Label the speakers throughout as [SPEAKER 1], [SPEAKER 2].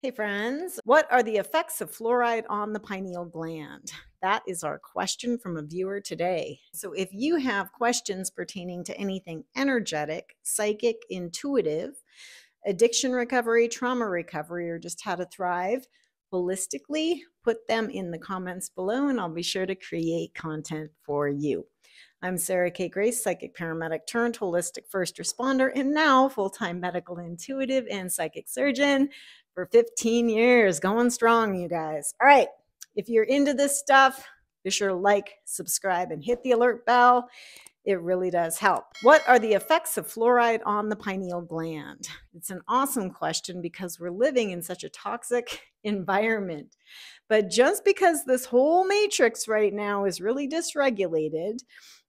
[SPEAKER 1] Hey friends, what are the effects of fluoride on the pineal gland? That is our question from a viewer today. So if you have questions pertaining to anything energetic, psychic, intuitive, addiction recovery, trauma recovery, or just how to thrive holistically, put them in the comments below and I'll be sure to create content for you. I'm Sarah K. Grace, psychic paramedic turned holistic first responder, and now full-time medical intuitive and psychic surgeon for 15 years. Going strong, you guys. All right, if you're into this stuff, be sure to like, subscribe, and hit the alert bell. It really does help. What are the effects of fluoride on the pineal gland? It's an awesome question because we're living in such a toxic environment. But just because this whole matrix right now is really dysregulated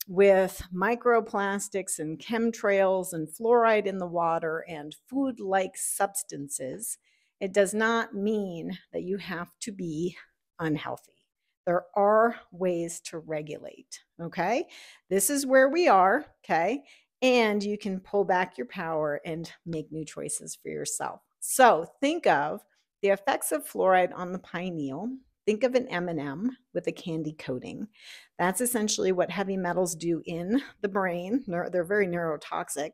[SPEAKER 1] with microplastics and chemtrails and fluoride in the water and food-like substances, it does not mean that you have to be unhealthy. There are ways to regulate, okay? This is where we are, okay? And you can pull back your power and make new choices for yourself. So think of the effects of fluoride on the pineal. Think of an M&M with a candy coating. That's essentially what heavy metals do in the brain. They're very neurotoxic.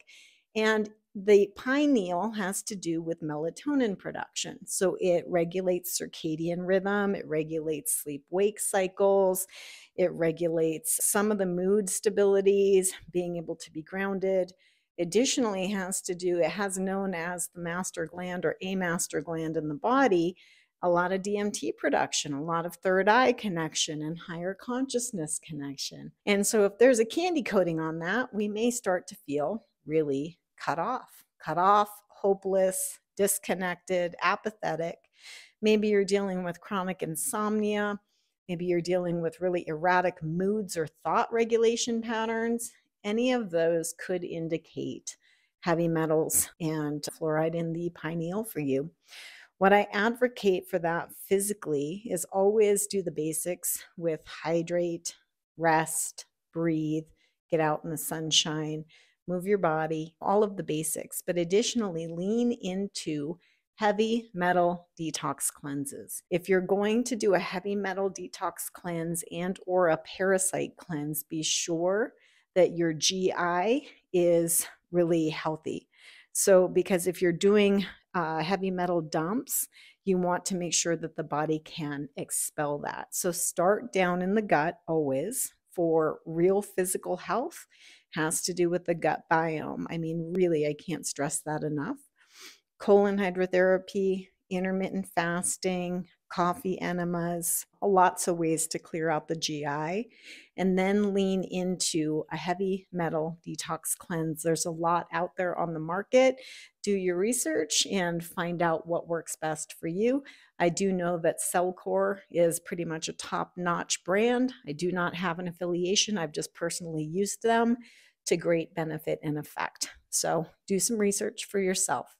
[SPEAKER 1] And the pineal has to do with melatonin production. So it regulates circadian rhythm, it regulates sleep-wake cycles, it regulates some of the mood stabilities, being able to be grounded. Additionally, it has known as the master gland or a master gland in the body, a lot of DMT production, a lot of third eye connection and higher consciousness connection. And so if there's a candy coating on that, we may start to feel really cut off, hopeless, disconnected, apathetic. Maybe you're dealing with chronic insomnia. Maybe you're dealing with really erratic moods or thought regulation patterns. Any of those could indicate heavy metals and fluoride in the pineal for you. What I advocate for that physically is always do the basics with hydrate, rest, breathe, get out in the sunshine, move your body, all of the basics. But additionally, lean into heavy metal detox cleanses. If you're going to do a heavy metal detox cleanse and or a parasite cleanse, be sure that your GI is really healthy. So because if you're doing heavy metal dumps, you want to make sure that the body can expel that. So start down in the gut always for real physical health. Has to do with the gut biome. I mean, really, I can't stress that enough. Colon hydrotherapy, intermittent fasting, coffee enemas, lots of ways to clear out the GI, and then lean into a heavy metal detox cleanse. There's a lot out there on the market. Do your research and find out what works best for you. I do know that Cellcore is pretty much a top-notch brand. I do not have an affiliation. I've just personally used them to great benefit and effect. So do some research for yourself.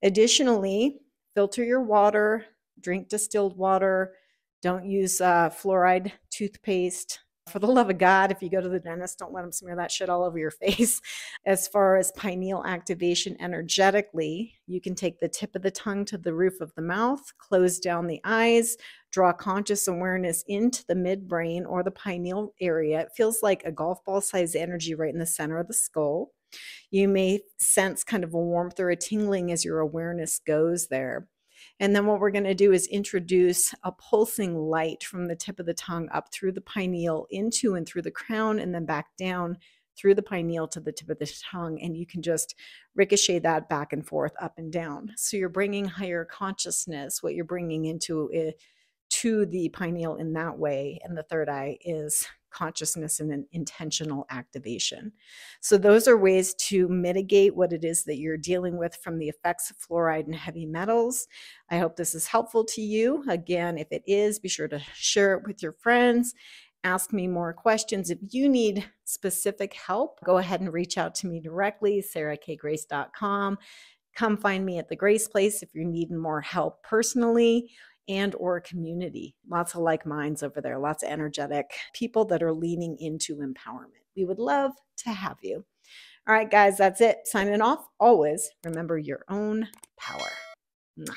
[SPEAKER 1] Additionally, filter your water, drink distilled water, don't use fluoride toothpaste. For the love of God, if you go to the dentist, don't let them smear that shit all over your face. As far as pineal activation energetically, you can take the tip of the tongue to the roof of the mouth, close down the eyes, draw conscious awareness into the midbrain or the pineal area. It feels like a golf ball size energy right in the center of the skull. You may sense kind of a warmth or a tingling as your awareness goes there. And then what we're going to do is introduce a pulsing light from the tip of the tongue up through the pineal into and through the crown and then back down through the pineal to the tip of the tongue. And you can just ricochet that back and forth, up and down. So you're bringing higher consciousness, what you're bringing into it, to the pineal in that way. And the third eye is consciousness and an intentional activation. So those are ways to mitigate what it is that you're dealing with from the effects of fluoride and heavy metals. I hope this is helpful to you. Again, if it is, be sure to share it with your friends. Ask me more questions. If you need specific help, go ahead and reach out to me directly, sarahkgrace.com. Come find me at the Grace Place if you're needing more help personally and or community. Lots of like minds over there, lots of energetic people that are leaning into empowerment. We would love to have you. All right, guys, that's it. Signing off. Always remember your own power. Mwah.